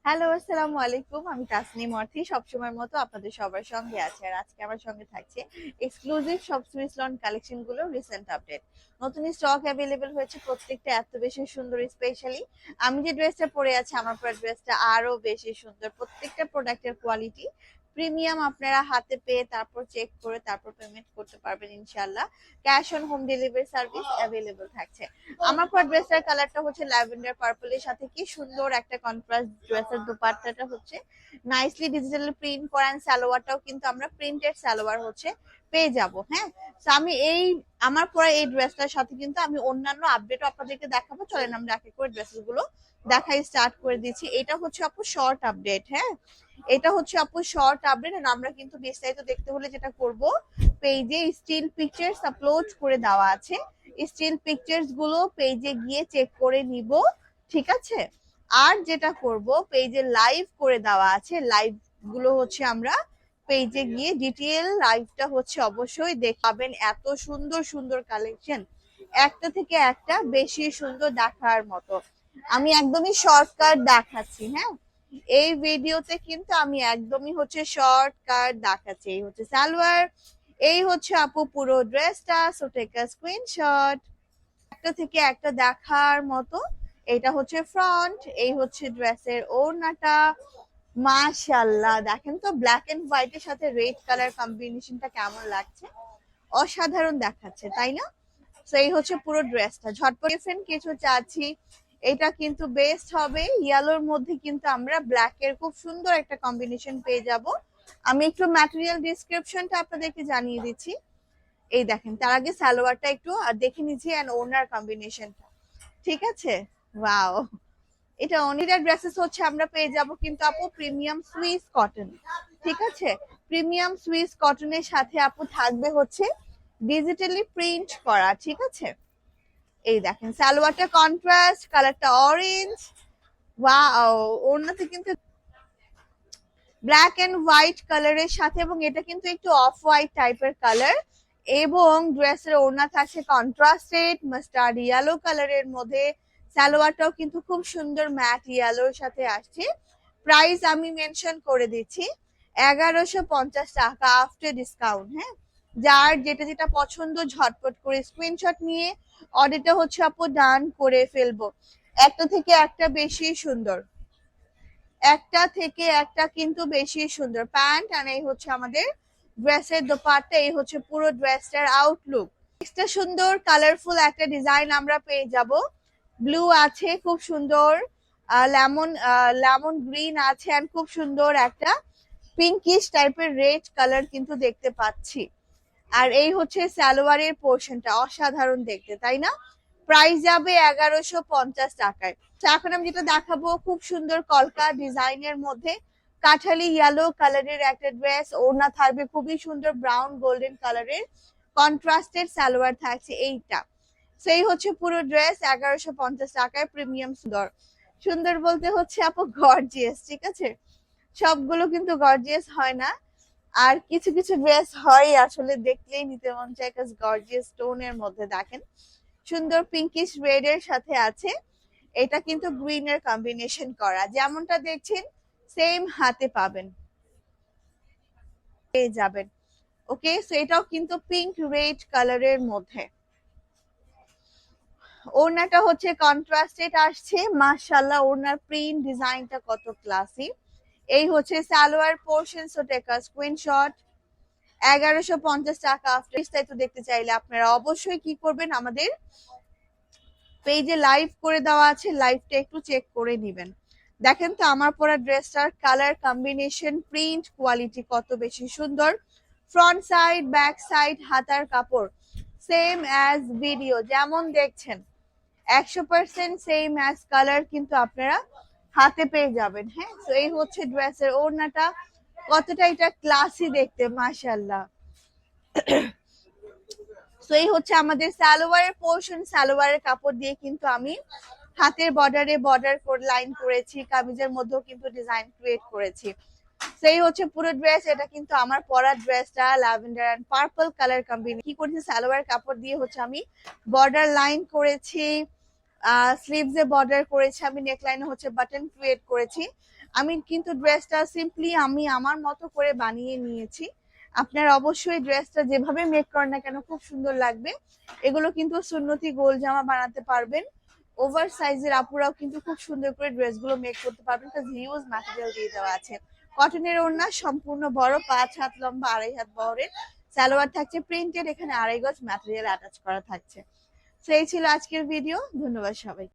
Hello, আসসালামু আলাইকুম। আমি তাসনিম অর্থী সবসময়ের মতো আপনাদের সবার সঙ্গে আছি। আর আজকে আমার সঙ্গে থাকছে এক্সক্লুসিভ সব সুইস লন কালেকশন গুলো রিসেন্ট আপডেট। নতুন স্টক অ্যাভেলেবেল হয়েছে, প্রত্যেকটা এত বেশি সুন্দর। স্পেশালি আমি যে ড্রেসটা পরে আছি, আমার পরা ড্রেসটা আরো বেশি সুন্দর। প্রত্যেকটা প্রোডাক্টের কোয়ালিটি প্রিমিয়াম, আপনারা হাতে পেয়ে তারপর চেক করে তারপর পেমেন্ট করতে পারবেন ইনশাল্লাহ। Cash on home delivery service available থাকছে। আমার পর ড্রেসের কালারটা হচ্ছে ল্যাভেন্ডার পার্পলের সাথে কি সুন্দর একটা কন্ট্রাস্ট। ড্রেসের দোপাট্টাটা হচ্ছে নাইসলি ডিজিটাল প্রিন্ট করা, সালোয়ারটাও কিন্তু আমরা প্রিন্টেড সালোয়ার হচ্ছে পেয়ে যাব। হ্যাঁ, তো আমি আমার পরে এই ড্রেসটার সাথে কিন্তু আমি অন্যান্য আপডেটও আপনাদেরকে দেখাবো। চলেন আমরা এক এক করে ড্রেসেস গুলো দেখাই স্টার্ট করে দিচ্ছি। এটা হচ্ছে আপু শর্ট আপডেট। হ্যাঁ, এটা হচ্ছে আপু শর্ট আপডেট। আর আমরা কিন্তু বিস্তারিত দেখতে হলে যেটা করব, পেজে স্টিল পিকচার্স আপলোড করে দেওয়া আছে। স্টিল পিকচার্স গুলো পেজে গিয়ে চেক করে নিব, ঠিক আছে। আর যেটা করব, পেজে লাইভ করে দেওয়া আছে, লাইভ গুলো হচ্ছে আমরা পেজে গিয়ে ডিটেল লাইভটা হচ্ছে অবশ্যই দেখাবেন। এত সুন্দর সুন্দর কালেকশন, একটা থেকে একটা বেশি সুন্দর দেখার মতো। আমি একদমই শর্টকাট দেখাচ্ছি। হ্যাঁ, এই ভিডিওতে কিন্তু আমি একদমই হচ্ছে শর্টকাট দেখাচ্ছি। এই হচ্ছে সালোয়ার, এই হচ্ছে আপু পুরো ড্রেসটা। So take a screenshot. একটা থেকে একটা দেখার মতো। এটা হচ্ছে ফ্রন্ট, এই হচ্ছে ড্রেসের ওড়নাটা। মাশাআল্লাহ, দেখেন তো ব্ল্যাক এন্ড হোয়াইটের সাথে রেড কালার কম্বিনেশনটা কেমন লাগছে, অসাধারণ দেখাচ্ছে, তাই না? তো এই হচ্ছে পুরো ড্রেসটা। ঝটপট ডিফারেন্ট কিছু চাচ্ছি, এটা কিন্তু বেস্ট হবে। ইয়েলোর মধ্যে কিন্তু আমরা ব্ল্যাক এর খুব সুন্দর একটা কম্বিনেশন পেয়ে যাব। আমি একটু ম্যাটেরিয়াল ডিসক্রিপশনটা আপনাদেরকে জানিয়ে দিচ্ছি। এই দেখেন, তার আগে সালোয়ারটা একটু দেখে নিচ্ছি এন্ড ওনার কম্বিনেশনটা, ঠিক আছে। ওয়াও, এটা অনিডার ড্রেসেস হচ্ছে আমরা পেয়ে যাব কিন্তু আপু প্রিমিয়াম সুইস কটন, ঠিক আছে। প্রিমিয়াম সুইস কটনের সাথে আপু থাকবে হচ্ছে ডিজিটালি প্রিন্ট করা, ঠিক আছে। এই দেখেন সালোয়ারটা কন্ট্রাস্ট, কালারটা অরেঞ্জ। ওয়াও, ওড়নাতে কিন্তু ব্ল্যাক এন্ড হোয়াইট কালারের সাথে, এবং এটা কিন্তু একটু অফ হোয়াইট টাইপের কালার। এবং ড্রেসের ওড়না থাকছে কন্ট্রাস্টেড মাস্টার্ড ইয়েলো কালারের মধ্যে। সালোয়ারটাও কিন্তু খুব সুন্দর ম্যাট ইয়েলোর সাথে আসছে। প্রাইস আমি মেনশন করে দিচ্ছি, 1150 টাকা আফটার ডিসকাউন্ট। হ্যাঁ, যার যেটা যেটা পছন্দ ঝটপট করে স্ক্রিনশট নিয়ে অর্ডারটা হচ্ছে আপু ডান করে ফেলবো। একটা থেকে একটা বেশি সুন্দর, একটা থেকে একটা কিন্তু বেশি সুন্দর প্যান্ট। আর এই হচ্ছে আমাদের ড্রেসের দোপাট্টা, এই হচ্ছে পুরো ড্রেসটার আউটলুক। একটা সুন্দর কালারফুল একটা ডিজাইন আমরা পেয়ে যাব। ব্লু আছে খুব সুন্দর, লেমন লেমন গ্রিন আছে, আর খুব সুন্দর একটা পিঙ্কিশ টাইপের রেড কালার কিন্তু দেখতে পাচ্ছি। আর এই হচ্ছে সালোয়ারের পোর্শনটা, অসাধারণ দেখতে, তাই না? প্রাইস যাবে 1150 টাকায়। তো এখন আমি যেটা দেখাবো, খুব সুন্দর কলকা ডিজাইনের মধ্যে কাঠালি ইয়েলো কালারের একটা ড্রেস। ওড়না থাকবে খুবই সুন্দর ব্রাউন গোল্ডেন কালারের, কন্ট্রাস্টেড সালোয়ার থাকছে এইটা। সেই হচ্ছে পুরো ড্রেস 1150 টাকায়, প্রিমিয়াম সুন্দর। সুন্দর বলতে হচ্ছে আপু গর্জিয়াস, ঠিক আছে। সবগুলো কিন্তু গর্জিয়াস হয় না, আর কিছু কিছু ড্রেস হয় আসলে দেখলেই নিতে মন চায়, গর্জিয়াস টোনের মধ্যে। দেখেন সুন্দর পিঙ্কিশ রেড এর সাথে আছে, এটা কিন্তু গ্রিন এর কম্বিনেশন করা, যেমনটা দেখছেন সেম হাতে পাবেন, পেয়ে যাবেন। ওকে, সো এটাও কিন্তু পিঙ্ক রেড কালারের মধ্যে। ওড়নাটা হচ্ছে কন্ট্রাস্টেড আসছে। মাশাআল্লাহ, ওড়নার প্রিন্ট ডিজাইনটা কত ক্লাসি। এই হচ্ছে salwar portion. So take a screenshot. 1150 টাকা আফটার। বিস্তারিত দেখতে চাইলে আপনারা অবশ্যই কি করবেন, আমাদের পেজে লাইভ করে দেওয়া আছে, লাইভটা একটু চেক করে নিবেন। দেখেন তো আমার পরা ড্রেসটার কালার কম্বিনেশন, প্রিন্ট কোয়ালিটি কত বেশি সুন্দর। ফ্রন্ট সাইড, ব্যাক সাইড, হাতার কাপড় সেম অ্যাজ ভিডিও যেমন দেখছেন, 100% সেম অ্যাজ কালার কিন্তু আপনারা হাতে পেয়ে যাবেন। হ্যাঁ, তো এই হচ্ছে ড্রেসের ওড়নাটা, কতটা এটা ক্লাসি দেখতে, মাশাআল্লাহ। তো এই হচ্ছে আমাদের সালোয়ারের পোর্শন। সালোয়ারের কাপড় দিয়ে কিন্তু আমি হাতের বর্ডারে বর্ডার লাইন করেছি, কামিজের মধ্যেও কিন্তু ডিজাইন ক্রিয়েট করেছি। সেই হচ্ছে পুরো ড্রেস। এটা কিন্তু আমার পরা ড্রেসটা lavender and purple colour combination. কি করেছি, সালোয়ার কাপড় দিয়ে হচ্ছে আমি বর্ডার লাইন করেছি, স্লিভসে বর্ডার করেছি, আমি নেকলাইনে হচ্ছে বাটন ক্রিয়েট করেছি। আমি কিন্তু ড্রেসটা সিম্পলি আমি আমার মতো করে বানিয়ে নিয়েছি। আপনারা অবশ্যই ড্রেসটা যেভাবে মেক করেন না কেন খুব সুন্দর লাগবে। এগুলো কিন্তু সুন্নতি গোল জামা বানাতে পারবেন। ওভার সাইজের আপুরাও কিন্তু খুব সুন্দর করে ড্রেসগুলো মেক করতে পারবেন, কারণ হিউজ ম্যাটেরিয়াল দিয়ে দেওয়া আছে। কটনের ওড়না সম্পূর্ণ বড়, 5 হাত লম্বা, 2.5 হাত বহরের। সালোয়ার থাকছে প্রিন্টেড, এখানে 2.5 গজ ম্যাটেরিয়াল অ্যাটাচ করা থাকছে। সেই ছিল আজকের ভিডিও। ধন্যবাদ সবাই।